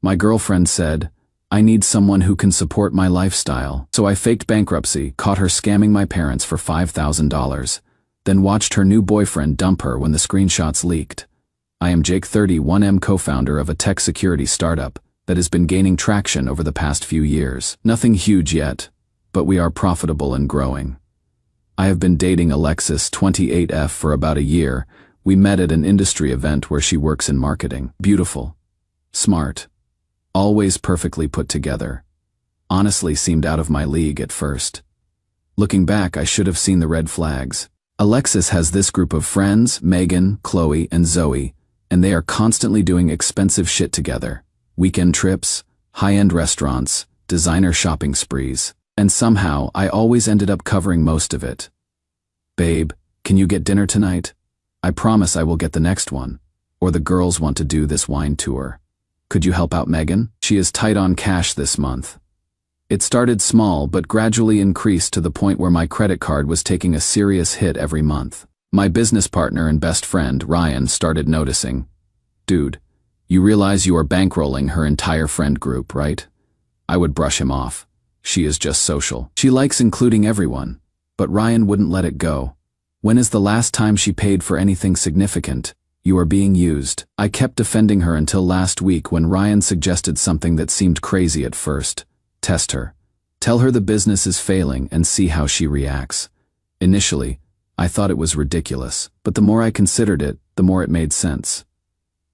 My girlfriend said, I need someone who can support my lifestyle. So I faked bankruptcy, caught her scamming my parents for $5,000, then watched her new boyfriend dump her when the screenshots leaked. I am Jake 31M, co-founder of a tech security startup that has been gaining traction over the past few years. Nothing huge yet, but we are profitable and growing. I have been dating Alexis 28F for about a year. We met at an industry event where she works in marketing. Beautiful, smart, always perfectly put together. Honestly seemed out of my league at first. Looking back, I should have seen the red flags. Alexis has this group of friends, Megan, Chloe, and Zoe, and they are constantly doing expensive shit together. Weekend trips, high-end restaurants, designer shopping sprees. And somehow, I always ended up covering most of it. Babe, can you get dinner tonight? I promise I will get the next one. Or the girls want to do this wine tour. Could you help out Megan? She is tight on cash this month. It started small but gradually increased to the point where my credit card was taking a serious hit every month. My business partner and best friend, Ryan, started noticing. Dude, you realize you are bankrolling her entire friend group, right? I would brush him off. She is just social. She likes including everyone. But Ryan wouldn't let it go. When is the last time she paid for anything significant? You are being used. I kept defending her until last week when Ryan suggested something that seemed crazy at first. Test her. Tell her the business is failing and see how she reacts. Initially, I thought it was ridiculous, but the more I considered it, the more it made sense.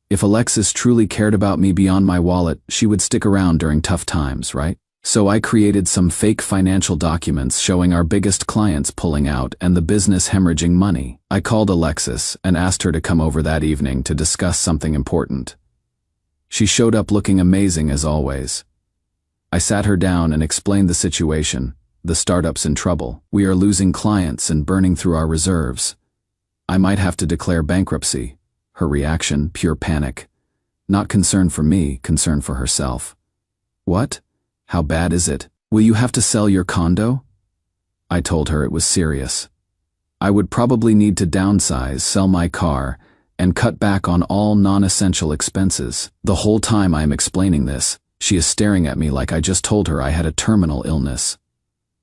If Alexis truly cared about me beyond my wallet, she would stick around during tough times, right? So I created some fake financial documents showing our biggest clients pulling out and the business hemorrhaging money. I called Alexis and asked her to come over that evening to discuss something important. She showed up looking amazing as always. I sat her down and explained the situation. The startup's in trouble. We are losing clients and burning through our reserves. I might have to declare bankruptcy. Her reaction, pure panic. Not concern for me, concern for herself. What? How bad is it? Will you have to sell your condo? I told her it was serious. I would probably need to downsize, sell my car, and cut back on all non-essential expenses. The whole time I am explaining this, she is staring at me like I just told her I had a terminal illness.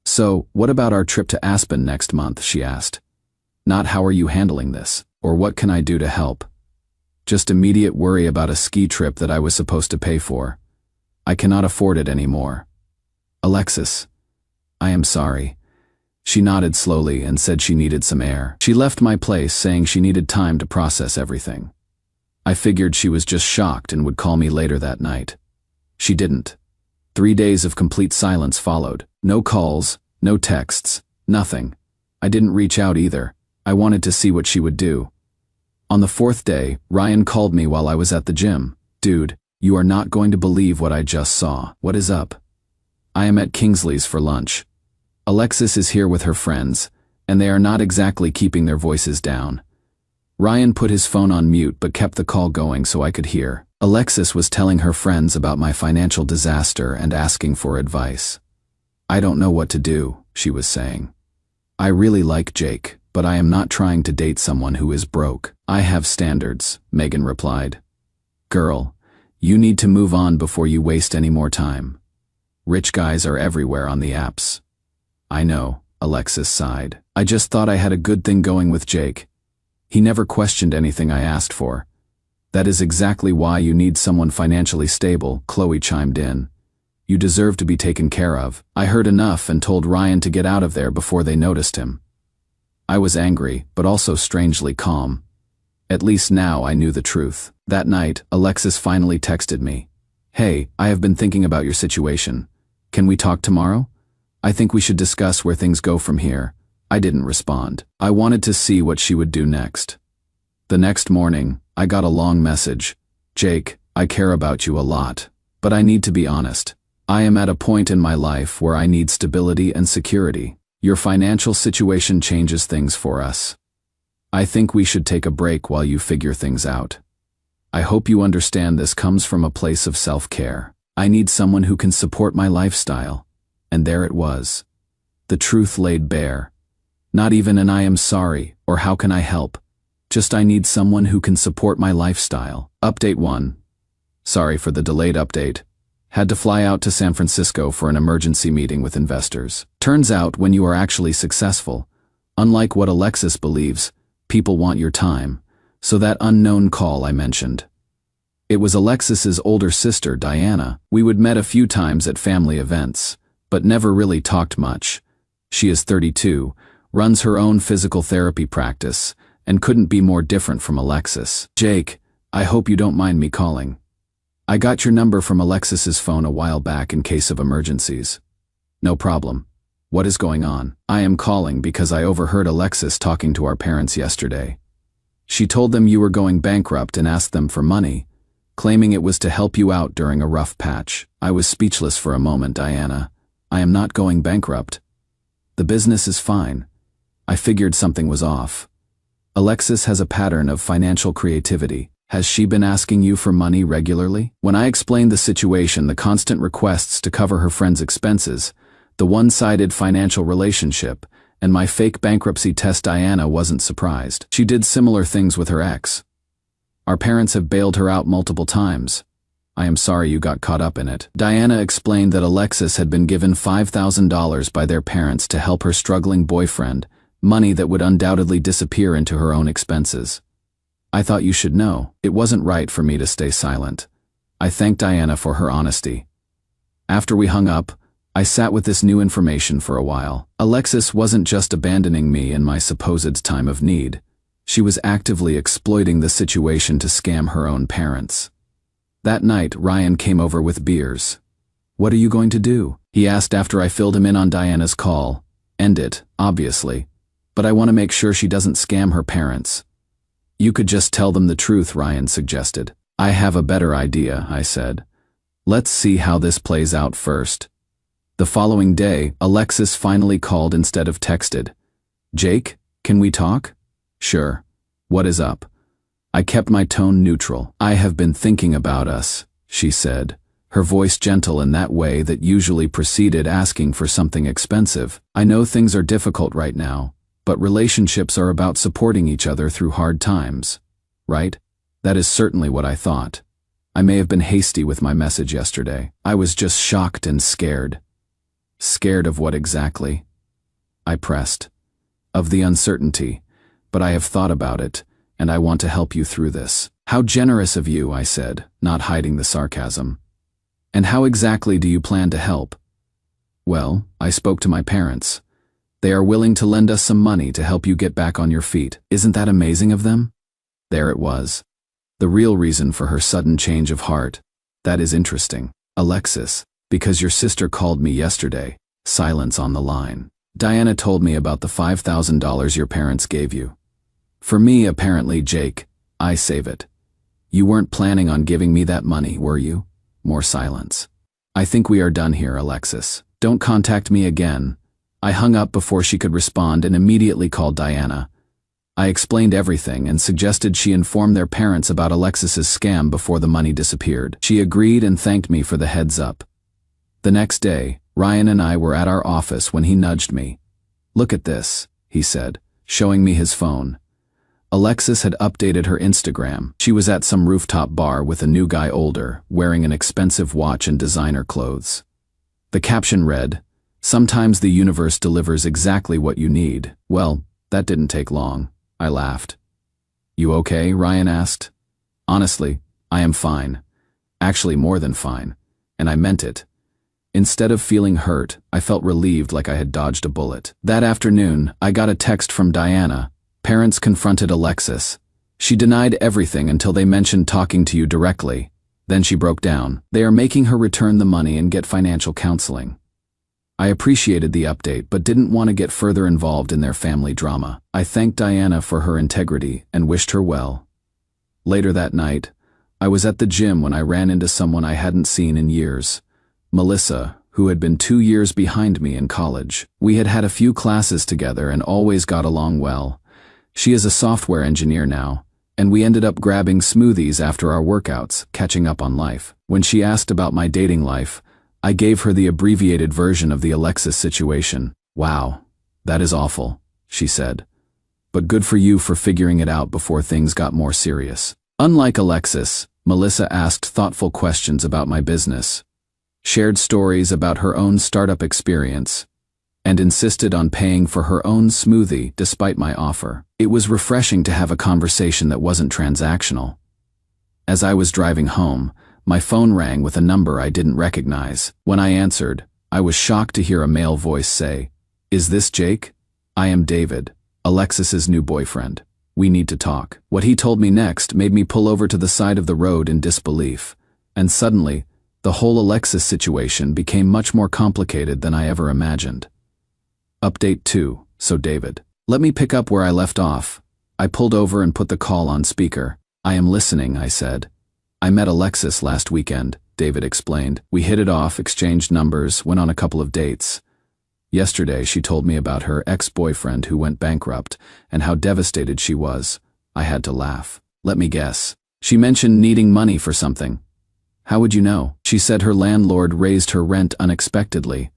So, what about our trip to Aspen next month, she asked. Not how are you handling this, or what can I do to help? Just immediate worry about a ski trip that I was supposed to pay for. I cannot afford it anymore. Alexis, I am sorry. She nodded slowly and said she needed some air. She left my place saying she needed time to process everything. I figured she was just shocked and would call me later that night. She didn't. 3 days of complete silence followed. No calls, no texts, nothing. I didn't reach out either. I wanted to see what she would do. On the 4th day, Ryan called me while I was at the gym. Dude, you are not going to believe what I just saw. What is up? I am at Kingsley's for lunch. Alexis is here with her friends, and they are not exactly keeping their voices down. Ryan put his phone on mute but kept the call going so I could hear. Alexis was telling her friends about my financial disaster and asking for advice. I don't know what to do, she was saying. I really like Jake, but I am not trying to date someone who is broke. I have standards, Megan replied. Girl, you need to move on before you waste any more time. Rich guys are everywhere on the apps. I know, Alexis sighed. I just thought I had a good thing going with Jake. He never questioned anything I asked for. That is exactly why you need someone financially stable, Chloe chimed in. You deserve to be taken care of. I heard enough and told Ryan to get out of there before they noticed him. I was angry, but also strangely calm. At least now I knew the truth. That night, Alexis finally texted me. Hey, I have been thinking about your situation. Can we talk tomorrow? I think we should discuss where things go from here. I didn't respond. I wanted to see what she would do next. The next morning, I got a long message. Jake, I care about you a lot, but I need to be honest. I am at a point in my life where I need stability and security. Your financial situation changes things for us. I think we should take a break while you figure things out. I hope you understand this comes from a place of self-care. I need someone who can support my lifestyle. And there it was. The truth laid bare. Not even an I am sorry or how can I help. Just I need someone who can support my lifestyle. Update 1. Sorry for the delayed update. Had to fly out to San Francisco for an emergency meeting with investors. Turns out when you are actually successful, unlike what Alexis believes, people want your time. So that unknown call I mentioned. It was Alexis's older sister, Diana. We would met a few times at family events, but never really talked much. She is 32, runs her own physical therapy practice, and couldn't be more different from Alexis. Jake, I hope you don't mind me calling. I got your number from Alexis's phone a while back in case of emergencies. No problem. What is going on? I am calling because I overheard Alexis talking to our parents yesterday. She told them you were going bankrupt and asked them for money, claiming it was to help you out during a rough patch. I was speechless for a moment, Diana. I am not going bankrupt. The business is fine. I figured something was off. Alexis has a pattern of financial creativity. Has she been asking you for money regularly? When I explained the situation, the constant requests to cover her friend's expenses, the one-sided financial relationship, and my fake bankruptcy test, Diana wasn't surprised. She did similar things with her ex. Our parents have bailed her out multiple times. I am sorry you got caught up in it. Diana explained that Alexis had been given $5,000 by their parents to help her struggling boyfriend, money that would undoubtedly disappear into her own expenses. I thought you should know. It wasn't right for me to stay silent. I thanked Diana for her honesty. After we hung up, I sat with this new information for a while. Alexis wasn't just abandoning me in my supposed time of need. She was actively exploiting the situation to scam her own parents. That night, Ryan came over with beers. What are you going to do? He asked after I filled him in on Diana's call. End it, obviously. But I want to make sure she doesn't scam her parents. You could just tell them the truth, Ryan suggested. I have a better idea, I said. Let's see how this plays out first. The following day, Alexis finally called instead of texted. Jake, can we talk? Sure. What is up? I kept my tone neutral. I have been thinking about us, she said, her voice gentle in that way that usually preceded asking for something expensive. I know things are difficult right now, but relationships are about supporting each other through hard times, right? That is certainly what I thought. I may have been hasty with my message yesterday. I was just shocked and scared. Scared of what exactly? I pressed. Of the uncertainty, but I have thought about it, and I want to help you through this. How generous of you, I said, not hiding the sarcasm. And how exactly do you plan to help? Well, I spoke to my parents. They are willing to lend us some money to help you get back on your feet. Isn't that amazing of them? There it was. The real reason for her sudden change of heart. That is interesting. Alexis, because your sister called me yesterday. Silence on the line. Diana told me about the $5,000 your parents gave you. For me, apparently, Jake, I save it. You weren't planning on giving me that money, were you? More silence. I think we are done here, Alexis. Don't contact me again. I hung up before she could respond and immediately called Diana. I explained everything and suggested she inform their parents about Alexis's scam before the money disappeared. She agreed and thanked me for the heads up. The next day, Ryan and I were at our office when he nudged me. Look at this, he said, showing me his phone. Alexis had updated her Instagram. She was at some rooftop bar with a new guy older, wearing an expensive watch and designer clothes. The caption read, "Sometimes the universe delivers exactly what you need." Well, that didn't take long. I laughed. You okay? Ryan asked. Honestly, I am fine. Actually, more than fine. And I meant it. Instead of feeling hurt, I felt relieved like I had dodged a bullet. That afternoon, I got a text from Diana. Parents confronted Alexis. She denied everything until they mentioned talking to you directly. Then she broke down. They are making her return the money and get financial counseling. I appreciated the update but didn't want to get further involved in their family drama. I thanked Diana for her integrity and wished her well. Later that night, I was at the gym when I ran into someone I hadn't seen in years. Melissa, who had been 2 years behind me in college. We had had a few classes together and always got along well. She is a software engineer now, and we ended up grabbing smoothies after our workouts, catching up on life. When she asked about my dating life, I gave her the abbreviated version of the Alexis situation. Wow, that is awful, she said. But good for you for figuring it out before things got more serious. Unlike Alexis, Melissa asked thoughtful questions about my business, shared stories about her own startup experience, and insisted on paying for her own smoothie despite my offer. It was refreshing to have a conversation that wasn't transactional. As I was driving home, my phone rang with a number I didn't recognize. When I answered, I was shocked to hear a male voice say, "Is this Jake? I am David, Alexis's new boyfriend. We need to talk." What he told me next made me pull over to the side of the road in disbelief, and suddenly, the whole Alexis situation became much more complicated than I ever imagined. Update 2, so David. Let me pick up where I left off. I pulled over and put the call on speaker. "I am listening," I said. "I met Alexis last weekend," David explained. "We hit it off, exchanged numbers, went on a couple of dates. Yesterday she told me about her ex-boyfriend who went bankrupt and how devastated she was. I had to laugh. Let me guess. She mentioned needing money for something." "How would you know?" "She said her landlord raised her rent unexpectedly,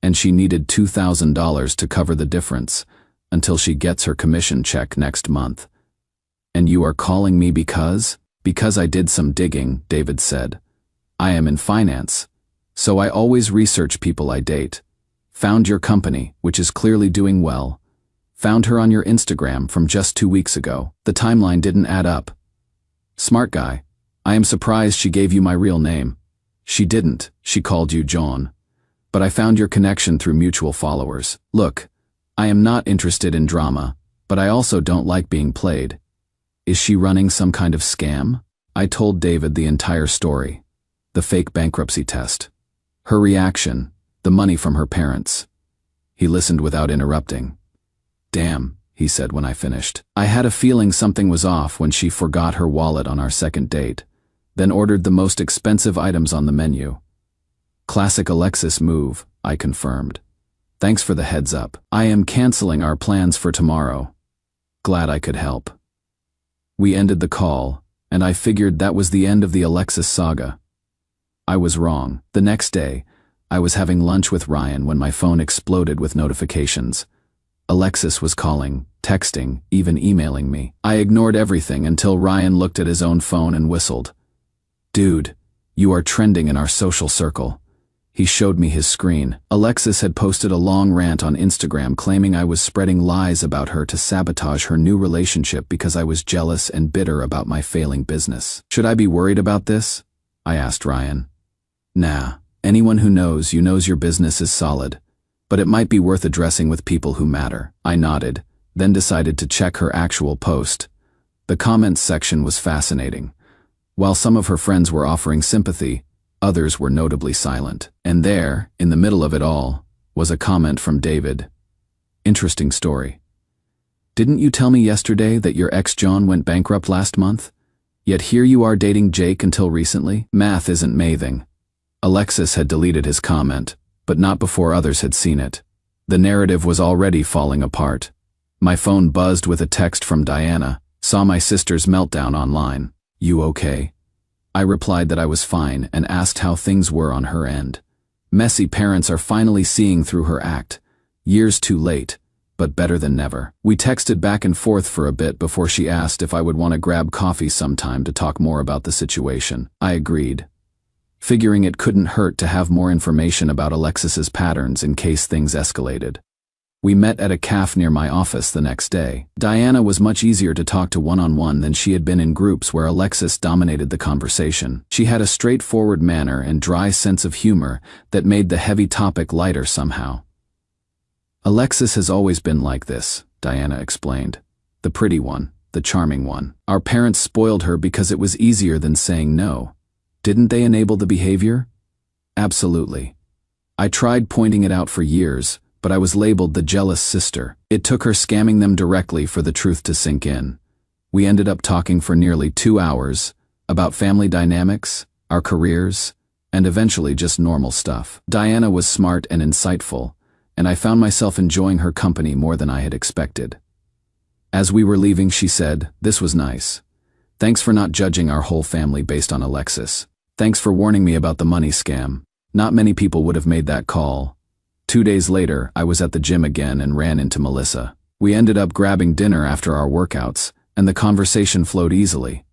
and she needed $2,000 to cover the difference until she gets her commission check next month." "And you are calling me because?" "Because I did some digging," David said. "I am in finance, so I always research people I date. Found your company, which is clearly doing well. Found her on your Instagram from just 2 weeks ago. The timeline didn't add up." "Smart guy. I am surprised she gave you my real name." "She didn't, she called you John. But I found your connection through mutual followers. Look, I am not interested in drama, but I also don't like being played. Is she running some kind of scam?" I told David the entire story. The fake bankruptcy test. Her reaction, the money from her parents. He listened without interrupting. "Damn," he said when I finished. "I had a feeling something was off when she forgot her wallet on our second date, then ordered the most expensive items on the menu." "Classic Alexis move," I confirmed. "Thanks for the heads up. I am canceling our plans for tomorrow." Glad I could help. We ended the call, and I figured that was the end of the Alexis saga. I was wrong. The next day, I was having lunch with Ryan when my phone exploded with notifications. Alexis was calling, texting, even emailing me. I ignored everything until Ryan looked at his own phone and whistled. "Dude, you are trending in our social circle." He showed me his screen. Alexis had posted a long rant on Instagram claiming I was spreading lies about her to sabotage her new relationship because I was jealous and bitter about my failing business. "Should I be worried about this?" I asked Ryan. "Nah, anyone who knows you knows your business is solid, but it might be worth addressing with people who matter." I nodded, then decided to check her actual post. The comments section was fascinating. While some of her friends were offering sympathy, others were notably silent. And there, in the middle of it all, was a comment from David. "Interesting story. Didn't you tell me yesterday that your ex John went bankrupt last month? Yet here you are dating Jake until recently? Math isn't mathing." Alexis had deleted his comment, but not before others had seen it. The narrative was already falling apart. My phone buzzed with a text from Diana. "Saw my sister's meltdown online. You okay?" I replied that I was fine and asked how things were on her end. Messy parents are finally seeing through her act. Years too late, but better than never. We texted back and forth for a bit before she asked if I would want to grab coffee sometime to talk more about the situation. I agreed, figuring it couldn't hurt to have more information about Alexis's patterns in case things escalated. We met at a cafe near my office the next day. Diana was much easier to talk to one-on-one than she had been in groups where Alexis dominated the conversation. She had a straightforward manner and dry sense of humor that made the heavy topic lighter somehow. "Alexis has always been like this," Diana explained. "The pretty one, the charming one. Our parents spoiled her because it was easier than saying no. Didn't they enable the behavior?" "Absolutely. I tried pointing it out for years, but I was labeled the jealous sister. It took her scamming them directly for the truth to sink in." We ended up talking for nearly 2 hours, about family dynamics, our careers, and eventually just normal stuff. Diana was smart and insightful, and I found myself enjoying her company more than I had expected. As we were leaving, she said, "This was nice. Thanks for not judging our whole family based on Alexis. Thanks for warning me about the money scam. Not many people would have made that call." 2 days later, I was at the gym again and ran into Melissa. We ended up grabbing dinner after our workouts, and the conversation flowed easily.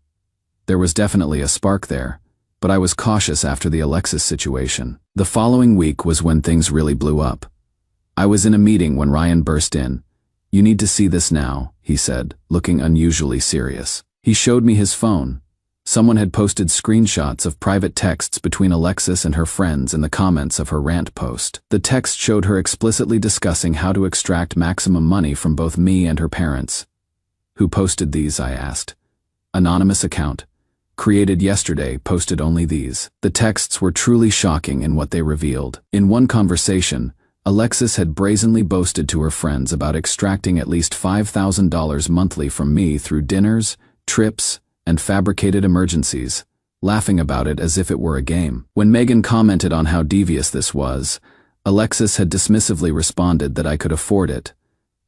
There was definitely a spark there, but I was cautious after the Alexis situation. The following week was when things really blew up. I was in a meeting when Ryan burst in. "You need to see this now," he said, looking unusually serious. He showed me his phone. Someone had posted screenshots of private texts between Alexis and her friends in the comments of her rant post. The text showed her explicitly discussing how to extract maximum money from both me and her parents. "Who posted these?" I asked. "Anonymous account. Created yesterday, posted only these." The texts were truly shocking in what they revealed. In one conversation, Alexis had brazenly boasted to her friends about extracting at least $5,000 monthly from me through dinners, trips, and fabricated emergencies, laughing about it as if it were a game. When Megan commented on how devious this was, Alexis had dismissively responded that I could afford it,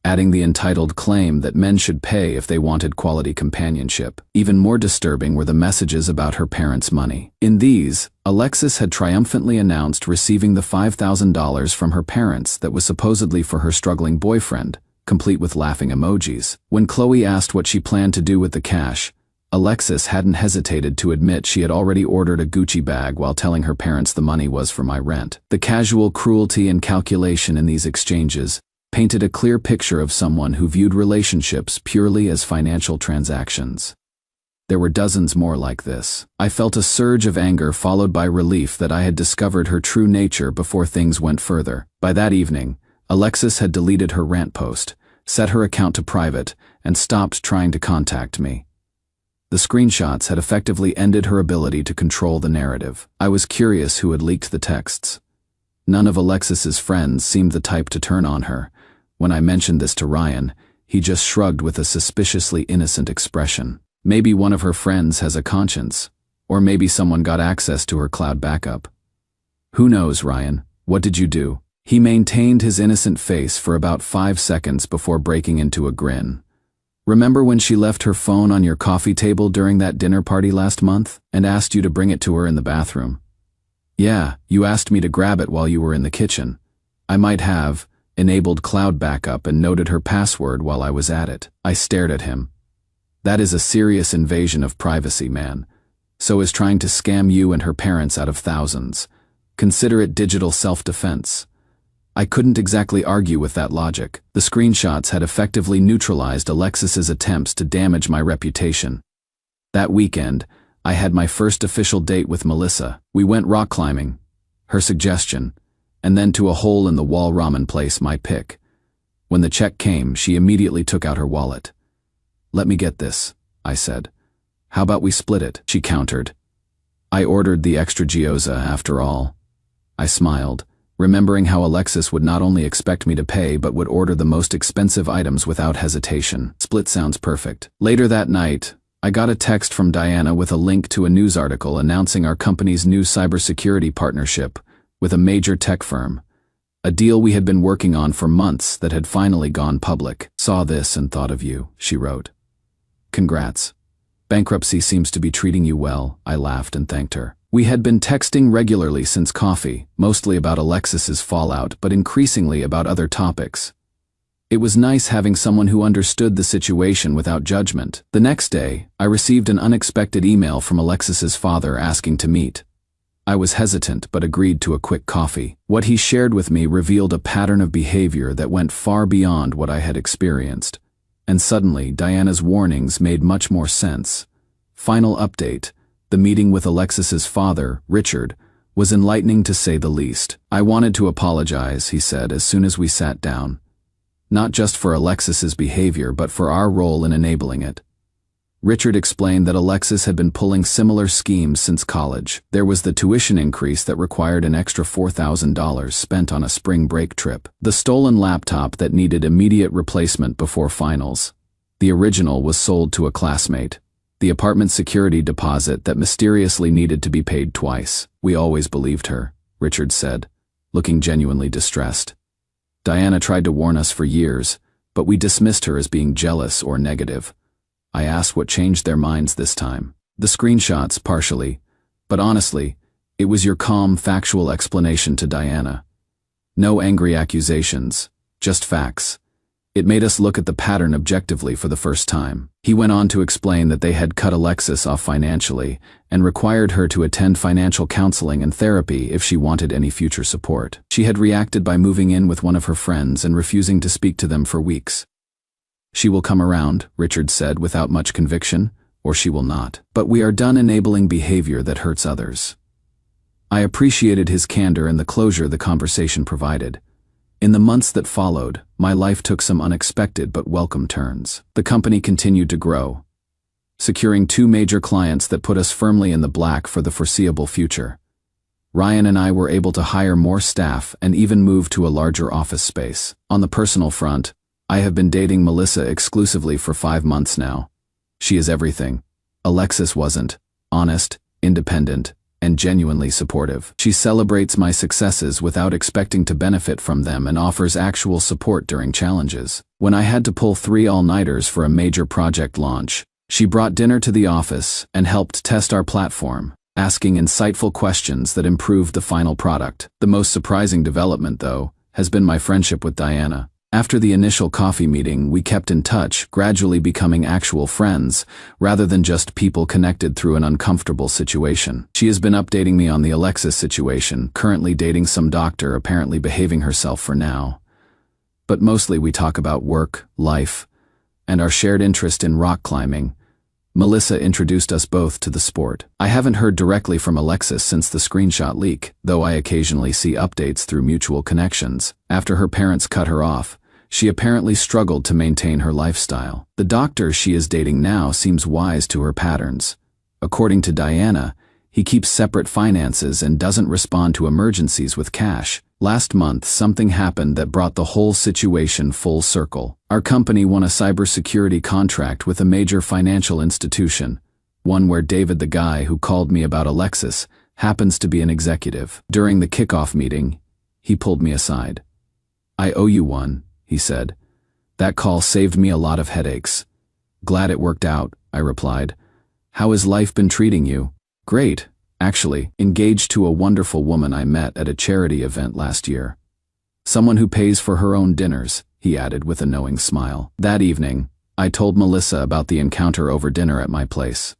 adding the entitled claim that men should pay if they wanted quality companionship. Even more disturbing were the messages about her parents' money. In these, Alexis had triumphantly announced receiving the $5,000 from her parents that was supposedly for her struggling boyfriend, complete with laughing emojis. When Chloe asked what she planned to do with the cash, Alexis hadn't hesitated to admit she had already ordered a Gucci bag while telling her parents the money was for my rent. The casual cruelty and calculation in these exchanges painted a clear picture of someone who viewed relationships purely as financial transactions. There were dozens more like this. I felt a surge of anger followed by relief that I had discovered her true nature before things went further. By that evening, Alexis had deleted her rant post, set her account to private, and stopped trying to contact me. The screenshots had effectively ended her ability to control the narrative. I was curious who had leaked the texts. None of Alexis's friends seemed the type to turn on her. When I mentioned this to Ryan, he just shrugged with a suspiciously innocent expression. Maybe one of her friends has a conscience, or maybe someone got access to her cloud backup. "Who knows, Ryan? What did you do?" He maintained his innocent face for about 5 seconds before breaking into a grin. "Remember when she left her phone on your coffee table during that dinner party last month and asked you to bring it to her in the bathroom?" "Yeah, you asked me to grab it while you were in the kitchen. I might have enabled cloud backup and noted her password while I was at it." I stared at him. "That is a serious invasion of privacy, man. So is trying to scam you and her parents out of thousands. Consider it digital self-defense." I couldn't exactly argue with that logic. The screenshots had effectively neutralized Alexis's attempts to damage my reputation. That weekend, I had my first official date with Melissa. We went rock climbing, her suggestion, and then to a hole-in-the-wall ramen place, my pick. When the check came, she immediately took out her wallet. "Let me get this," I said. "How about we split it?" she countered. "I ordered the extra gyoza after all." I smiled, remembering how Alexis would not only expect me to pay but would order the most expensive items without hesitation. Split sounds perfect. Later that night, I got a text from Diana with a link to a news article announcing our company's new cybersecurity partnership with a major tech firm. A deal we had been working on for months that had finally gone public. "Saw this and thought of you," she wrote. "Congrats. Bankruptcy seems to be treating you well." I laughed and thanked her. We had been texting regularly since coffee, mostly about Alexis's fallout, but increasingly about other topics. It was nice having someone who understood the situation without judgment. The next day, I received an unexpected email from Alexis's father asking to meet. I was hesitant but agreed to a quick coffee. What he shared with me revealed a pattern of behavior that went far beyond what I had experienced. And suddenly, Diana's warnings made much more sense. Final update. The meeting with Alexis's father, Richard, was enlightening to say the least. "I wanted to apologize," he said as soon as we sat down. "Not just for Alexis's behavior, but for our role in enabling it." Richard explained that Alexis had been pulling similar schemes since college. There was the tuition increase that required an extra $4,000 spent on a spring break trip. The stolen laptop that needed immediate replacement before finals. The original was sold to a classmate. The apartment security deposit that mysteriously needed to be paid twice. "We always believed her," Richard said, looking genuinely distressed. "Diana tried to warn us for years, but we dismissed her as being jealous or negative." I asked what changed their minds this time. "The screenshots, partially, but honestly, it was your calm, factual explanation to Diana. No angry accusations, just facts. It made us look at the pattern objectively for the first time. He went on to explain that they had cut Alexis off financially and required her to attend financial counseling and therapy if she wanted any future support. She had reacted by moving in with one of her friends and refusing to speak to them for weeks. "She will come around," Richard said without much conviction, "or she will not. But we are done enabling behavior that hurts others." I appreciated his candor and the closure the conversation provided. In the months that followed, my life took some unexpected but welcome turns. The company continued to grow, securing 2 major clients that put us firmly in the black for the foreseeable future. Ryan and I were able to hire more staff and even move to a larger office space. On the personal front, I have been dating Melissa exclusively for 5 months now. She is everything Alexis wasn't: honest, independent, and genuinely supportive. She celebrates my successes without expecting to benefit from them and offers actual support during challenges. When I had to pull 3 all-nighters for a major project launch, she brought dinner to the office and helped test our platform, asking insightful questions that improved the final product. The most surprising development, though, has been my friendship with Diana. After the initial coffee meeting, we kept in touch, gradually becoming actual friends, rather than just people connected through an uncomfortable situation. She has been updating me on the Alexis situation, currently dating some doctor, apparently behaving herself for now. But mostly we talk about work, life, and our shared interest in rock climbing. Melissa introduced us both to the sport. I haven't heard directly from Alexis since the screenshot leak, though I occasionally see updates through mutual connections. After her parents cut her off, she apparently struggled to maintain her lifestyle. The doctor she is dating now seems wise to her patterns. According to Diana, he keeps separate finances and doesn't respond to emergencies with cash. Last month, something happened that brought the whole situation full circle. Our company won a cybersecurity contract with a major financial institution, one where David, the guy who called me about Alexis, happens to be an executive. During the kickoff meeting, he pulled me aside. "I owe you one," he said. "That call saved me a lot of headaches." "Glad it worked out," I replied. "How has life been treating you?" "Great, actually. Engaged to a wonderful woman I met at a charity event last year. Someone who pays for her own dinners," he added with a knowing smile. That evening, I told Melissa about the encounter over dinner at my place.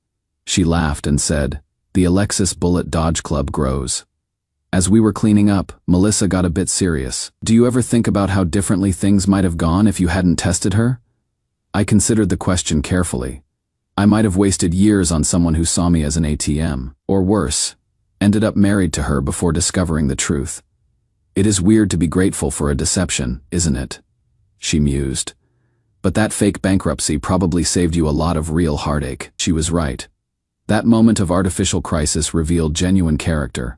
She laughed and said, "The Alexis Bullet Dodge Club grows." As we were cleaning up, Melissa got a bit serious. "Do you ever think about how differently things might have gone if you hadn't tested her?" I considered the question carefully. I might have wasted years on someone who saw me as an ATM, or worse, ended up married to her before discovering the truth. "It is weird to be grateful for a deception, isn't it?" she mused. "But that fake bankruptcy probably saved you a lot of real heartache." She was right. That moment of artificial crisis revealed genuine character.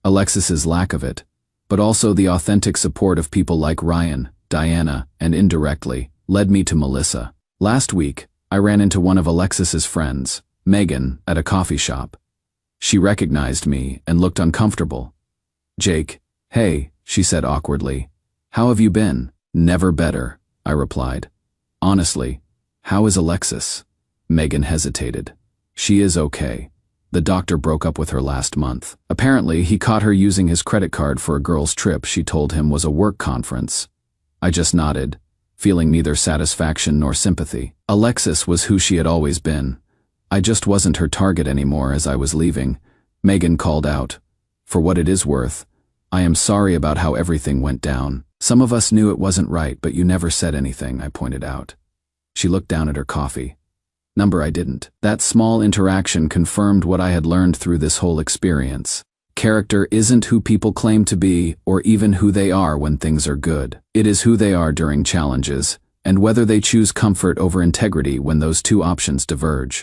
Alexis's lack of it, but also the authentic support of people like Ryan, Diana, and indirectly, led me to Melissa. Last week, I ran into one of Alexis's friends, Megan, at a coffee shop. She recognized me and looked uncomfortable. "Jake, hey," she said awkwardly. "How have you been?" "Never better," I replied. "Honestly, how is Alexis?" Megan hesitated. "She is okay. The doctor broke up with her last month. Apparently, he caught her using his credit card for a girl's trip she told him was a work conference." I just nodded, feeling neither satisfaction nor sympathy. Alexis was who she had always been. I just wasn't her target anymore. As I was leaving, Megan called out, "For what it is worth, I am sorry about how everything went down. Some of us knew it wasn't right, but you never said anything," I pointed out. She looked down at her coffee. I didn't. That small interaction confirmed what I had learned through this whole experience. Character isn't who people claim to be, or even who they are when things are good. It is who they are during challenges, and whether they choose comfort over integrity when those two options diverge.